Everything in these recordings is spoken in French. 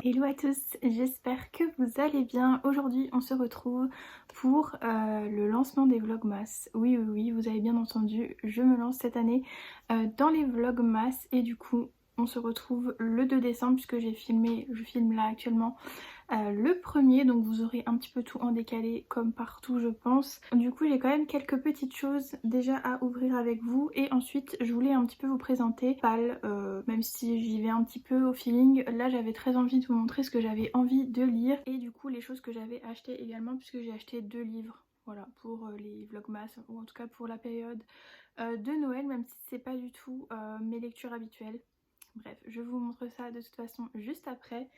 Hello à tous, j'espère que vous allez bien. Aujourd'hui on se retrouve pour le lancement des Vlogmas. Oui, vous avez bien entendu, je me lance cette année dans les Vlogmas et du coup on se retrouve le 2 décembre puisque je filme là actuellement le 1er, donc vous aurez un petit peu tout en décalé comme partout je pense. Du coup j'ai quand même quelques petites choses déjà à ouvrir avec vous et ensuite je voulais un petit peu vous présenter Pal, même si j'y vais un petit peu au feeling. Là j'avais très envie de vous montrer ce que j'avais envie de lire et du coup les choses que j'avais achetées également puisque j'ai acheté 2 livres. Voilà, pour les Vlogmas, ou en tout cas pour la période de Noël, même si c'est pas du tout mes lectures habituelles. Bref, je vous montre ça de toute façon juste après.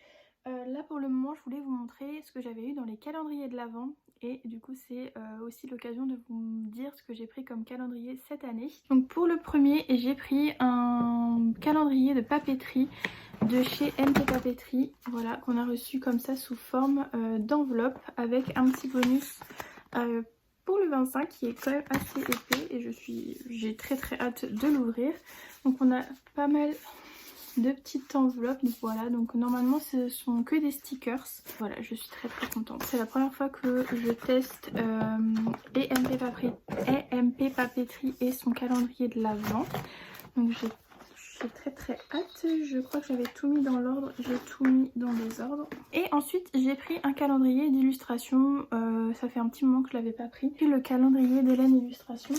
Là pour le moment je voulais vous montrer ce que j'avais eu dans les calendriers de l'Avent et du coup c'est aussi l'occasion de vous dire ce que j'ai pris comme calendrier cette année. Donc pour le premier j'ai pris un calendrier de papeterie de chez MP Papeterie, voilà, qu'on a reçu comme ça sous forme d'enveloppe avec un petit bonus pour le 25 qui est quand même assez épais et j'ai très hâte de l'ouvrir. Donc on a pas mal de petites enveloppes, donc voilà, donc normalement ce sont que des stickers. Voilà, je suis très contente. C'est la première fois que je teste MP Papeterie et son calendrier de l'Avent. Donc j'ai très hâte. Je crois que j'avais tout mis dans l'ordre, j'ai tout mis dans le désordre. Et ensuite j'ai pris un calendrier d'illustration, ça fait un petit moment que je l'avais pas pris. Puis le calendrier d'Hélène Illustration.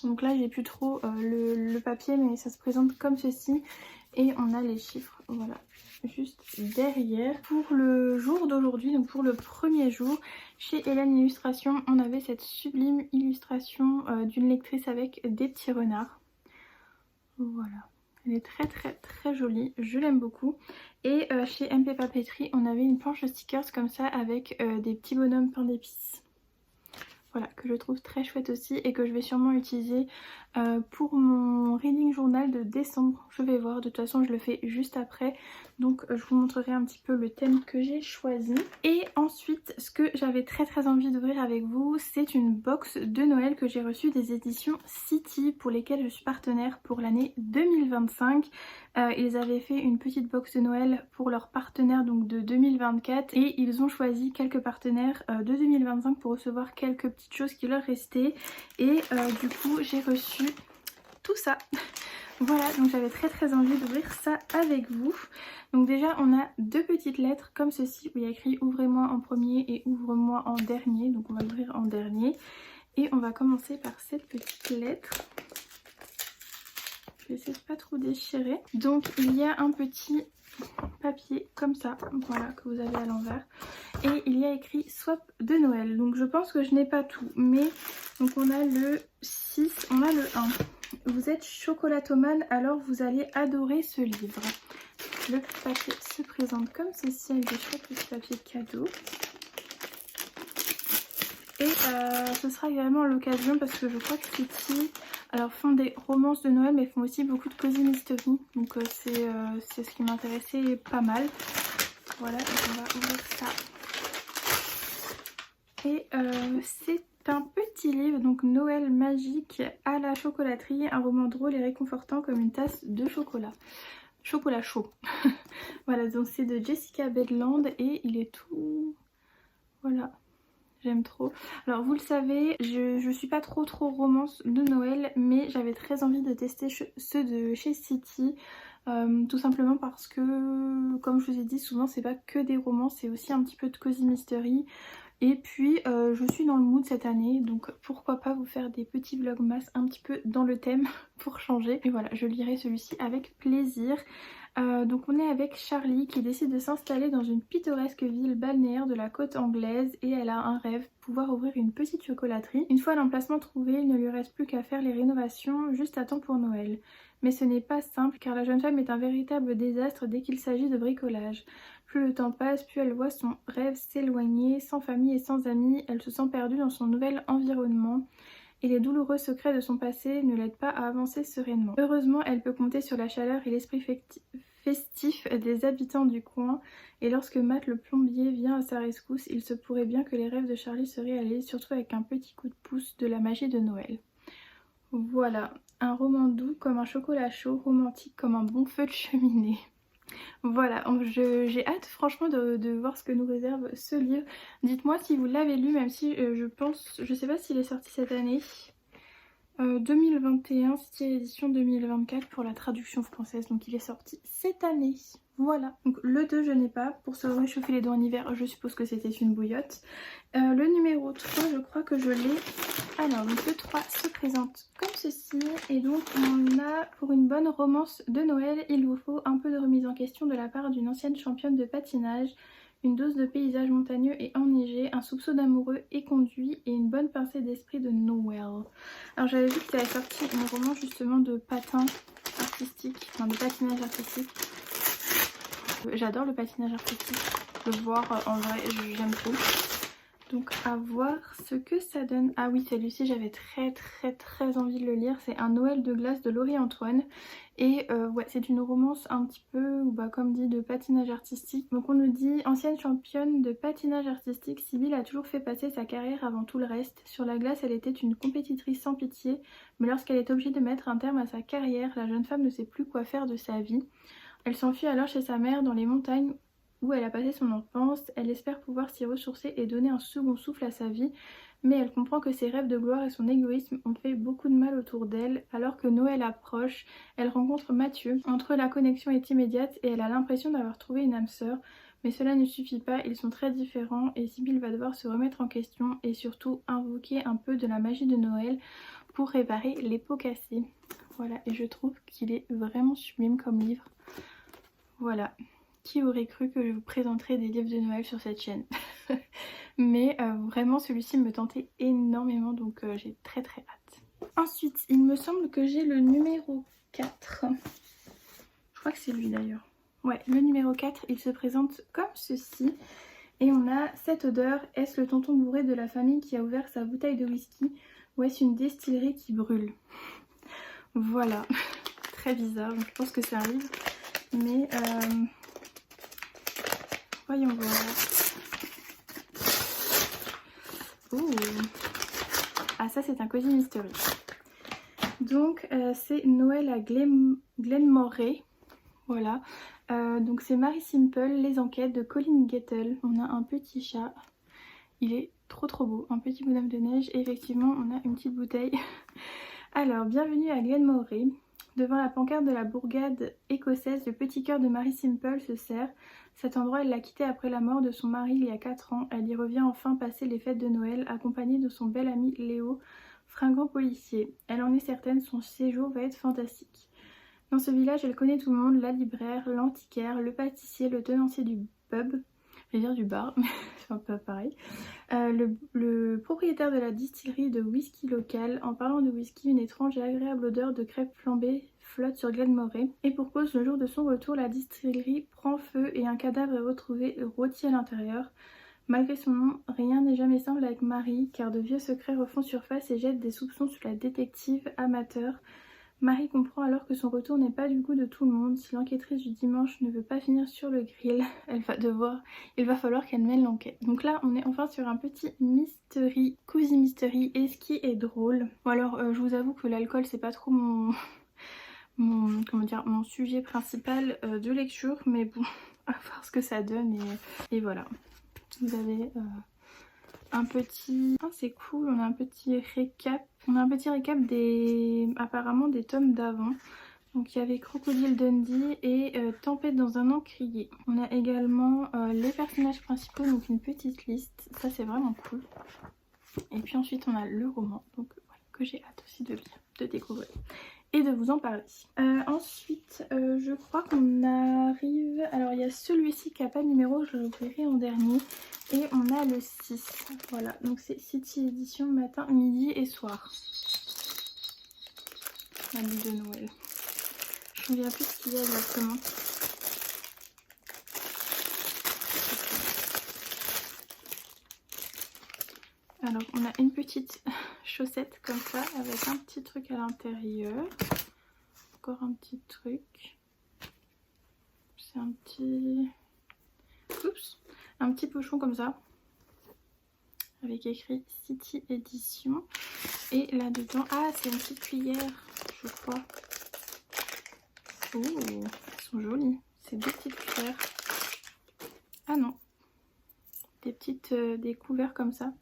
Donc là j'ai plus trop le papier mais ça se présente comme ceci. Et on a les chiffres, voilà, juste derrière. Pour le jour d'aujourd'hui, donc pour le premier jour, chez Hélène Illustration, on avait cette sublime illustration d'une lectrice avec des petits renards. Voilà, elle est très jolie, je l'aime beaucoup. Et chez MP Papeterie, on avait une planche de stickers comme ça avec des petits bonhommes pain d'épices. Voilà, que je trouve très chouette aussi et que je vais sûrement utiliser pour mon reading journal de décembre. Je vais voir, de toute façon je le fais juste après. Donc je vous montrerai un petit peu le thème que j'ai choisi. Et ensuite, ce que j'avais très envie d'ouvrir avec vous, c'est une box de Noël que j'ai reçue des éditions City pour lesquelles je suis partenaire pour l'année 2025. Ils avaient fait une petite box de Noël pour leurs partenaires donc de 2024 et ils ont choisi quelques partenaires de 2025 pour recevoir quelques petites choses qui leur restaient et du coup j'ai reçu tout ça. Voilà, donc j'avais très envie d'ouvrir ça avec vous. Donc déjà on a deux petites lettres comme ceci où il y a écrit ouvrez-moi en premier et ouvre-moi en dernier. Donc on va l'ouvrir en dernier et on va commencer par cette petite lettre. Je vais essayer de pas trop déchirer. Donc il y a un petit papier comme ça, voilà, que vous avez à l'envers. Et il y a écrit swap de Noël. Donc je pense que je n'ai pas tout. Mais donc on a le 6, on a le 1. Vous êtes chocolatomane, alors vous allez adorer ce livre. Le papier se présente comme ceci avec des chouettes petits papiers cadeaux. Et ce sera également l'occasion parce que je crois que City font des romances de Noël mais font aussi beaucoup de cozy mystery. Donc c'est ce qui m'intéressait pas mal. Voilà, donc on va ouvrir ça. Et c'est un petit livre, donc Noël magique à la chocolaterie, un roman drôle et réconfortant comme une tasse de chocolat. Chocolat chaud. Voilà, donc c'est de Jessica Bedland et il est tout... Voilà. J'aime trop. Alors vous le savez, je suis pas trop romance de Noël, mais j'avais très envie de tester ceux de chez City. Tout simplement parce que, comme je vous ai dit, souvent c'est pas que des romans, c'est aussi un petit peu de cozy mystery. Et puis je suis dans le mood cette année, donc pourquoi pas vous faire des petits vlogmas un petit peu dans le thème pour changer. Et voilà, je lirai celui-ci avec plaisir. Donc on est avec Charlie qui décide de s'installer dans une pittoresque ville balnéaire de la côte anglaise et elle a un rêve, pouvoir ouvrir une petite chocolaterie. Une fois l'emplacement trouvé, il ne lui reste plus qu'à faire les rénovations juste à temps pour Noël. Mais ce n'est pas simple car la jeune femme est un véritable désastre dès qu'il s'agit de bricolage. Plus le temps passe, plus elle voit son rêve s'éloigner, sans famille et sans amis, elle se sent perdue dans son nouvel environnement. Et les douloureux secrets de son passé ne l'aident pas à avancer sereinement. Heureusement, elle peut compter sur la chaleur et l'esprit festif des habitants du coin, et lorsque Matt le plombier vient à sa rescousse, il se pourrait bien que les rêves de Charlie se réalisent, surtout avec un petit coup de pouce de la magie de Noël. Voilà, un roman doux comme un chocolat chaud, romantique comme un bon feu de cheminée. Voilà, j'ai hâte franchement de voir ce que nous réserve ce livre. Dites-moi si vous l'avez lu, même si je sais pas s'il est sorti cette année. 2021, c'était l'édition 2024 pour la traduction française, donc il est sorti cette année. Voilà, donc le 2 je n'ai pas, pour se réchauffer les dents en hiver, je suppose que c'était une bouillotte. Le numéro 3, je crois que je l'ai. Alors, donc le 3 se présente comme ceci, et donc on a pour une bonne romance de Noël, il vous faut un peu de remise en question de la part d'une ancienne championne de patinage, une dose de paysages montagneux et enneigés, un soupçon d'amoureux éconduit et une bonne pincée d'esprit de Noël. Alors j'avais vu qu'il avait sorti un roman justement de patin artistique, enfin de patinage artistique. J'adore le patinage artistique. le voir en vrai, j'aime trop. Donc à voir ce que ça donne. Ah oui, celui-ci j'avais très envie de le lire. C'est Un Noël de glace de Laurie Antoine. Et ouais, c'est une romance un petit peu, bah, comme dit, de patinage artistique. Donc on nous dit: ancienne championne de patinage artistique, Sibylle a toujours fait passer sa carrière avant tout le reste. Sur la glace, elle était une compétitrice sans pitié. Mais lorsqu'elle est obligée de mettre un terme à sa carrière, la jeune femme ne sait plus quoi faire de sa vie. Elle s'enfuit alors chez sa mère dans les montagnes où elle a passé son enfance. Elle espère pouvoir s'y ressourcer et donner un second souffle à sa vie, mais elle comprend que ses rêves de gloire et son égoïsme ont fait beaucoup de mal autour d'elle. Alors que Noël approche, elle rencontre Mathieu. Entre eux, la connexion est immédiate et elle a l'impression d'avoir trouvé une âme sœur. Mais cela ne suffit pas, ils sont très différents et Sibylle va devoir se remettre en question et surtout invoquer un peu de la magie de Noël pour réparer les pots cassés. Voilà, et je trouve qu'il est vraiment sublime comme livre. Voilà. Qui aurait cru que je vous présenterais des livres de Noël sur cette chaîne? Mais vraiment celui-ci me tentait énormément, donc j'ai très hâte. Ensuite, il me semble que j'ai le numéro 4. Je crois que c'est lui d'ailleurs. Ouais, le numéro 4, il se présente comme ceci. Et on a cette odeur. Est-ce le tonton bourré de la famille qui a ouvert sa bouteille de whisky? Ou est-ce une distillerie qui brûle? Voilà. Très bizarre, donc je pense que c'est un livre. Mais voyons voir. Ouh. Ah, ça c'est un Cozy Mystery. Donc c'est Noël à Glenmoray. Voilà. Donc c'est Marie Simple, les enquêtes de Colin Gettle. On a un petit chat. Il est trop beau. Un petit bonhomme de neige. Et effectivement on a une petite bouteille. Alors, bienvenue à Glenmoray. Devant la pancarte de la bourgade écossaise, le petit cœur de Marie Simple se serre. Cet endroit, elle l'a quitté après la mort de son mari il y a 4 ans. Elle y revient enfin passer les fêtes de Noël, accompagnée de son bel ami Léo, fringant policier. Elle en est certaine, son séjour va être fantastique. Dans ce village, elle connaît tout le monde, la libraire, l'antiquaire, le pâtissier, le tenancier du pub, je vais dire du bar, mais c'est un peu pareil. Le propriétaire de la distillerie de whisky local. En parlant de whisky, une étrange et agréable odeur de crêpes flambées flotte sur Glenmoray. Et pour cause, le jour de son retour, la distillerie prend feu et un cadavre est retrouvé rôti à l'intérieur. Malgré son nom, rien n'est jamais simple avec Marie, car de vieux secrets refont surface et jettent des soupçons sur la détective amateur. Marie comprend alors que son retour n'est pas du goût de tout le monde. Si l'enquêtrice du dimanche ne veut pas finir sur le grill, il va falloir qu'elle mène l'enquête. Donc là, on est enfin sur un petit mystery, Cozy Mystery, et ce qui est drôle. Bon alors, je vous avoue que l'alcool, c'est pas trop mon sujet principal de lecture, mais bon, à voir ce que ça donne et voilà. Vous avez un petit... Ah, c'est cool, on a un petit récap. On a un petit récap apparemment des tomes d'avant. Donc il y avait Crocodile Dundee et Tempête dans un encrier. On a également les personnages principaux, donc une petite liste. Ça c'est vraiment cool. Et puis ensuite on a le roman, donc voilà, que j'ai hâte aussi de lire, de découvrir et de vous en parler. Ensuite je crois qu'on arrive... Alors il y a celui-ci qui n'a pas de numéro, je l'ouvrirai en dernier. Et on a le 6, voilà, donc c'est City Édition matin, midi et soir. La nuit de Noël. Je ne me souviens plus ce qu'il y a exactement. Alors on a une petite chaussette comme ça avec un petit truc à l'intérieur. Encore un petit truc. C'est un petit... Oups. Un petit pochon comme ça. Avec écrit City Édition. Et là dedans... Ah, c'est une petite cuillère, je crois. Oh, elles sont jolies. C'est deux petites cuillères. Ah non. Des couverts comme ça.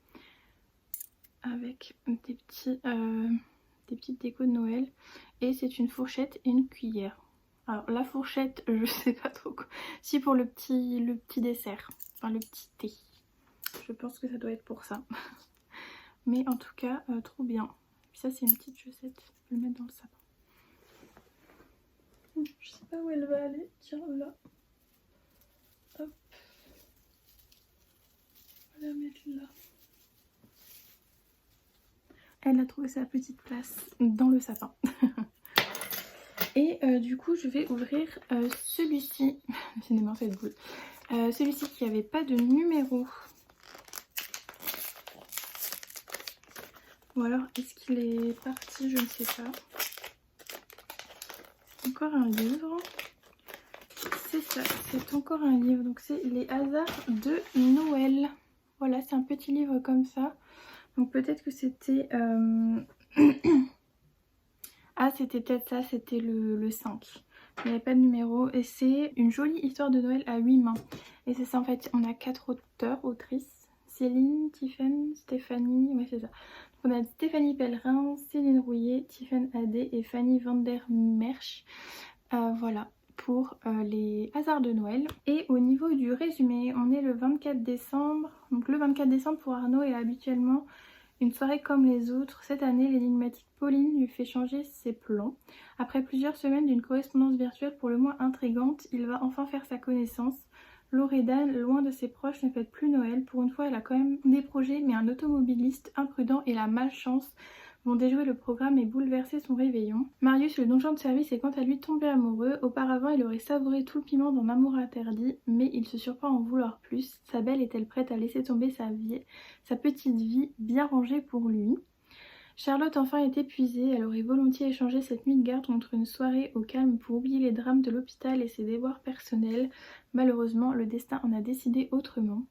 Avec des petites décos de Noël. Et c'est une fourchette et une cuillère. Alors la fourchette, je sais pas trop quoi. Si, pour le petit dessert. Enfin le petit thé. Je pense que ça doit être pour ça. Mais en tout cas, trop bien. Puis ça c'est une petite chaussette. Je vais le mettre dans le sapin. Je sais pas où elle va aller. Tiens, là. Hop. On va la mettre là. Elle a trouvé sa petite place dans le sapin. Et du coup je vais ouvrir celui-ci. Décidément cette boule. Celui-ci qui avait pas de numéro. Ou alors est-ce qu'il est parti, je ne sais pas. Encore un livre. C'est ça, c'est encore un livre. Donc c'est Les hasards de Noël. Voilà, c'est un petit livre comme ça. Donc peut-être que c'était... Ah, c'était peut-être ça, c'était le 5. Il n'y avait pas de numéro. Et c'est une jolie histoire de Noël à 8 mains. Et c'est ça en fait, on a 4 auteurs, autrices. Céline, Tiffen, Stéphanie, ouais c'est ça. Donc on a Stéphanie Pellerin, Céline Rouillet, Tiffen Adé et Fanny van der Merch. Voilà pour les hasards de Noël. Et au niveau du résumé, on est le 24 décembre. Donc le 24 décembre pour Arnaud est habituellement une soirée comme les autres. Cette année, l'énigmatique Pauline lui fait changer ses plans. Après plusieurs semaines d'une correspondance virtuelle pour le moins intrigante, il va enfin faire sa connaissance. Loredane, loin de ses proches, ne fête plus Noël. Pour une fois, elle a quand même des projets, mais un automobiliste imprudent et la malchance vont déjouer le programme et bouleverser son réveillon. Marius, le donjon de service, est quant à lui tombé amoureux. Auparavant, il aurait savouré tout le piment d'un amour interdit, mais il se surprend à en vouloir plus. Sa belle est-elle prête à laisser tomber sa petite vie bien rangée pour lui? Charlotte enfin est épuisée, elle aurait volontiers échangé cette nuit de garde contre une soirée au calme pour oublier les drames de l'hôpital et ses déboires personnels. Malheureusement, le destin en a décidé autrement.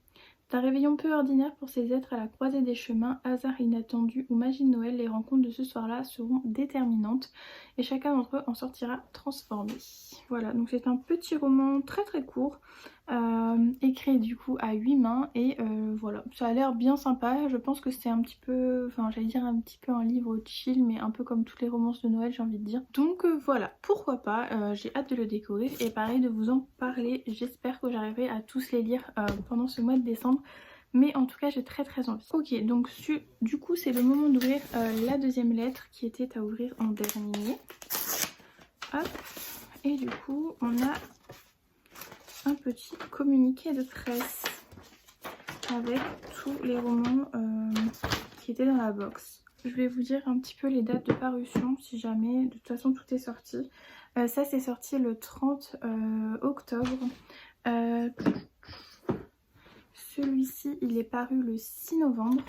C'est un réveillon peu ordinaire pour ces êtres à la croisée des chemins, hasard inattendu ou magie de Noël, les rencontres de ce soir-là seront déterminantes et chacun d'entre eux en sortira transformé. Voilà, donc c'est un petit roman très très court, écrit du coup à 8 mains et voilà, ça a l'air bien sympa. Je pense que c'est un petit peu, enfin j'allais dire un petit peu un livre chill, mais un peu comme toutes les romances de Noël j'ai envie de dire. Donc voilà, pourquoi pas, j'ai hâte de le découvrir et pareil de vous en parler. J'espère que j'arriverai à tous les lire pendant ce mois de décembre. Mais en tout cas j'ai très très envie. Ok, donc du coup c'est le moment d'ouvrir la deuxième lettre qui était à ouvrir en dernier. Hop, et du coup on a un petit communiqué de presse avec tous les romans qui étaient dans la box. Je vais vous dire un petit peu les dates de parution si jamais, de toute façon tout est sorti. Ça c'est sorti le 30 octobre. Celui-ci il est paru le 6 novembre.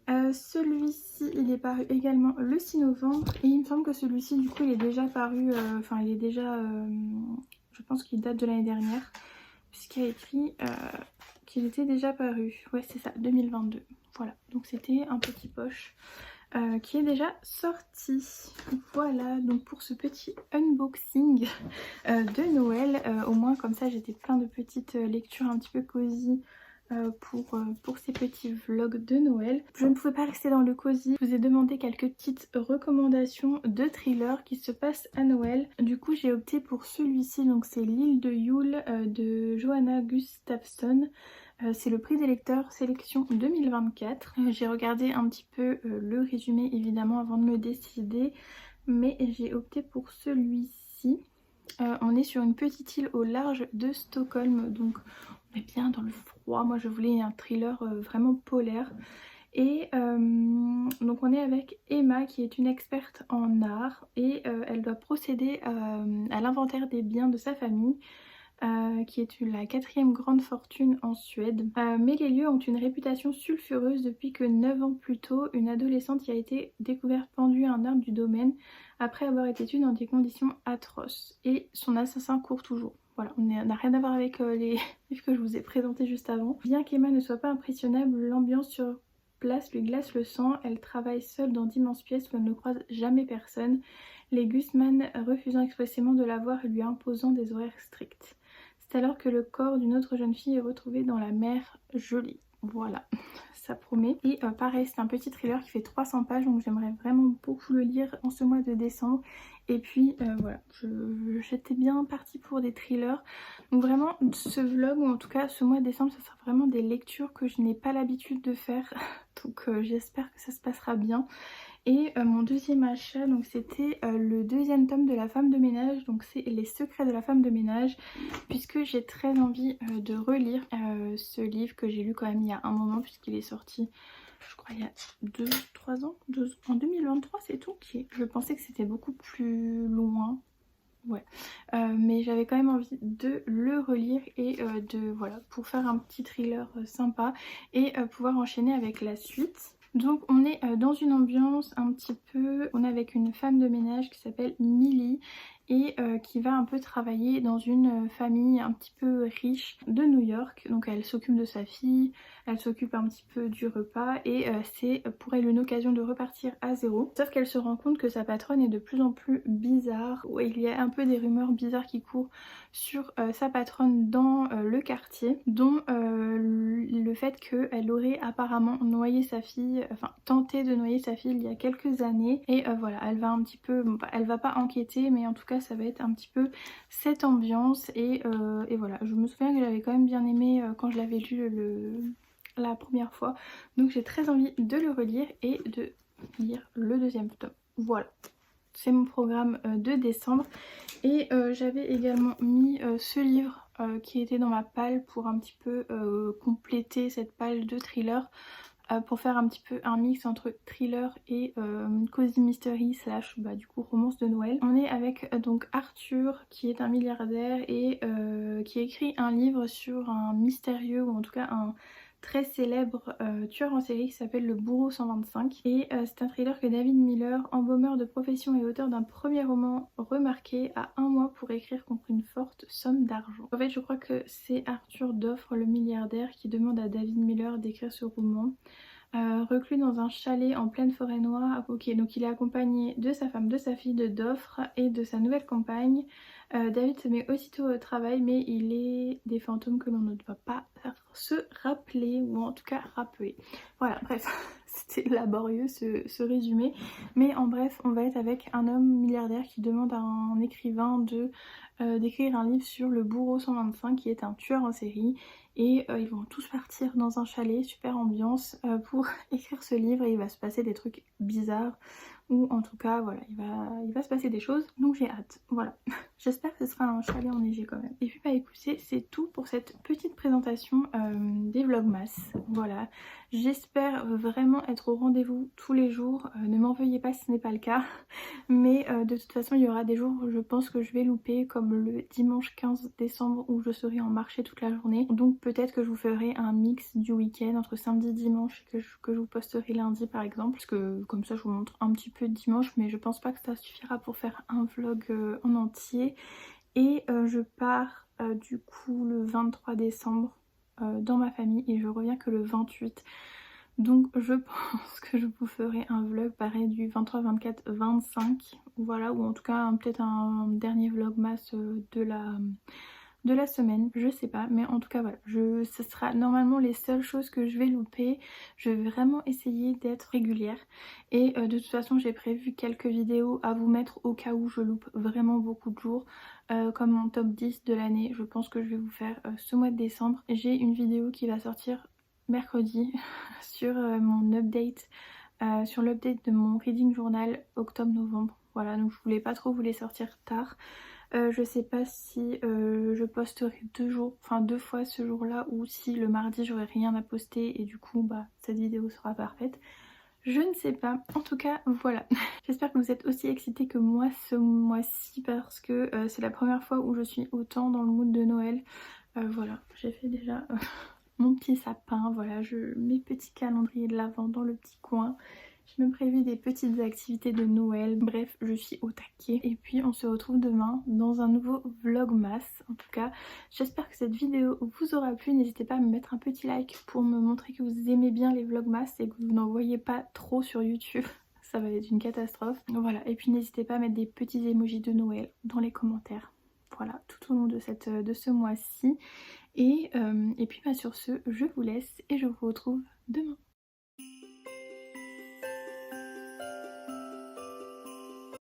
Celui-ci il est paru également le 6 novembre et il me semble que celui-ci du coup il est déjà paru, enfin il est déjà, je pense qu'il date de l'année dernière puisqu'il y a écrit qu'il était déjà paru, ouais c'est ça, 2022. Voilà, donc c'était un petit poche qui est déjà sorti. Voilà, donc pour ce petit unboxing de Noël, au moins comme ça j'étais plein de petites lectures un petit peu cosy pour ces petits vlogs de Noël. Je ne pouvais pas rester dans le cosy. Je vous ai demandé quelques petites recommandations de thrillers qui se passent à Noël. Du coup j'ai opté pour celui-ci, donc c'est L'île de Yule de Johanna Gustafsson. C'est le prix des lecteurs sélection 2024. J'ai regardé un petit peu le résumé évidemment avant de me décider, mais j'ai opté pour celui-ci. On est sur une petite île au large de Stockholm, donc on est bien dans le froid. Moi je voulais un thriller vraiment polaire. Et donc on est avec Emma qui est une experte en art et elle doit procéder à l'inventaire des biens de sa famille. Qui est la 4e grande fortune en Suède. Mais les lieux ont une réputation sulfureuse depuis que 9 ans plus tôt, une adolescente y a été découverte pendue à un arbre du domaine après avoir été tuée dans des conditions atroces. Et son assassin court toujours. Voilà, on n'a rien à voir avec les livres que je vous ai présentés juste avant. Bien qu'Emma ne soit pas impressionnable, l'ambiance sur place lui glace le sang. Elle travaille seule dans d'immenses pièces où elle ne croise jamais personne. Les Gusman refusant expressément de la voir et lui imposant des horaires stricts. C'est alors que le corps d'une autre jeune fille est retrouvé dans la mer Gelée. Voilà, ça promet. Et pareil, c'est un petit thriller qui fait 300 pages, donc j'aimerais vraiment beaucoup le lire en ce mois de décembre. Et puis voilà, j'étais bien partie pour des thrillers. Donc vraiment, ce vlog, ou en tout cas ce mois de décembre, ça sera vraiment des lectures que je n'ai pas l'habitude de faire. Donc j'espère que ça se passera bien. Et mon deuxième achat, donc c'était le 2e tome de La Femme de Ménage, donc c'est Les Secrets de la Femme de Ménage, puisque j'ai très envie de relire ce livre que j'ai lu quand même il y a un moment, puisqu'il est sorti, je crois, il y a 2-3 ans, en 2023 c'est tout. Je pensais que c'était beaucoup plus loin, Ouais, mais j'avais quand même envie de le relire et voilà, pour faire un petit thriller sympa et pouvoir enchaîner avec la suite. Donc on est dans une ambiance un petit peu, on est avec une femme de ménage qui s'appelle Millie et qui va un peu travailler dans une famille un petit peu riche de New York. Donc elle s'occupe de sa fille, elle s'occupe un petit peu du repas et c'est pour elle une occasion de repartir à zéro. Sauf qu'elle se rend compte que sa patronne est de plus en plus bizarre. Ouais, il y a un peu des rumeurs bizarres qui courent sur sa patronne dans le quartier, dont le fait qu'elle aurait apparemment noyé sa fille, enfin tenté de noyer sa fille il y a quelques années. Et voilà, elle va un petit peu, bon, elle va pas enquêter, mais en tout cas ça va être un petit peu cette ambiance. Et voilà, je me souviens que j'avais quand même bien aimé quand je l'avais lu la première fois. Donc j'ai très envie de le relire et de lire le deuxième tome. Voilà, c'est mon programme de décembre. Et j'avais également mis ce livre qui était dans ma palle pour un petit peu compléter cette palle de thriller. Pour faire un petit peu un mix entre thriller et cozy mystery slash bah, du coup romance de Noël. On est avec donc Arthur qui est un milliardaire et qui écrit un livre sur un mystérieux, ou en tout cas un très célèbre tueur en série qui s'appelle le Bourreau 125. Et c'est un thriller que David Miller, embaumeur de profession et auteur d'un premier roman remarqué, a un mois pour écrire contre une forte somme d'argent. En fait je crois que c'est Arthur Doffre le milliardaire qui demande à David Miller d'écrire ce roman. Reclus dans un chalet en pleine forêt noire. Ok, donc il est accompagné de sa femme, de sa fille, de Doffre et de sa nouvelle compagne. David se met aussitôt au travail, mais il est des fantômes que l'on ne doit pas se rappeler, ou en tout cas rappeler. Voilà, bref, c'était laborieux ce résumé. Mais en bref, on va être avec un homme milliardaire qui demande à un écrivain d'écrire un livre sur le Bourreau 125 qui est un tueur en série. Et ils vont tous partir dans un chalet, super ambiance, pour écrire ce livre. Et il va se passer des trucs bizarres, ou en tout cas voilà, il va se passer des choses, donc j'ai hâte, voilà. J'espère que ce sera un chalet enneigé quand même. Et puis bah écoutez, c'est tout pour cette petite présentation des Vlogmas, voilà. J'espère vraiment être au rendez-vous tous les jours, ne m'en veuillez pas si ce n'est pas le cas, mais de toute façon il y aura des jours où je pense que je vais louper, comme le dimanche 15 décembre où je serai en marché toute la journée. Donc peut-être que je vous ferai un mix du week-end entre samedi et dimanche que je vous posterai lundi par exemple, parce que comme ça je vous montre un petit peu dimanche, mais je pense pas que ça suffira pour faire un vlog en entier. Et je pars du coup le 23 décembre dans ma famille et je reviens que le 28. Donc je pense que je vous ferai un vlog pareil du 23, 24, 25, voilà, ou en tout cas peut-être un dernier vlogmas de la semaine, je sais pas, mais en tout cas voilà, ce sera normalement les seules choses que je vais louper. Je vais vraiment essayer d'être régulière et de toute façon j'ai prévu quelques vidéos à vous mettre au cas où je loupe vraiment beaucoup de jours, comme mon top 10 de l'année. Je pense que je vais vous faire ce mois de décembre. J'ai une vidéo qui va sortir mercredi sur mon update, sur l'update de mon reading journal octobre-novembre. Voilà, donc je voulais pas trop vous les sortir tard. Je sais pas si je posterai deux fois ce jour-là, ou si le mardi j'aurai rien à poster et du coup bah cette vidéo sera parfaite. Je ne sais pas. En tout cas, voilà. J'espère que vous êtes aussi excités que moi ce mois-ci, parce que c'est la première fois où je suis autant dans le mood de Noël. Voilà, j'ai fait déjà mon petit sapin, voilà, mes petits calendriers de l'Avent dans le petit coin. J'ai même prévu des petites activités de Noël. Bref, je suis au taquet. Et puis on se retrouve demain dans un nouveau vlogmas. En tout cas, j'espère que cette vidéo vous aura plu. N'hésitez pas à me mettre un petit like pour me montrer que vous aimez bien les vlogmas et que vous n'en voyez pas trop sur YouTube. Ça va être une catastrophe. Voilà, et puis n'hésitez pas à mettre des petits emojis de Noël dans les commentaires. Voilà, tout au long de ce mois-ci. Et puis bah, sur ce, je vous laisse et je vous retrouve demain.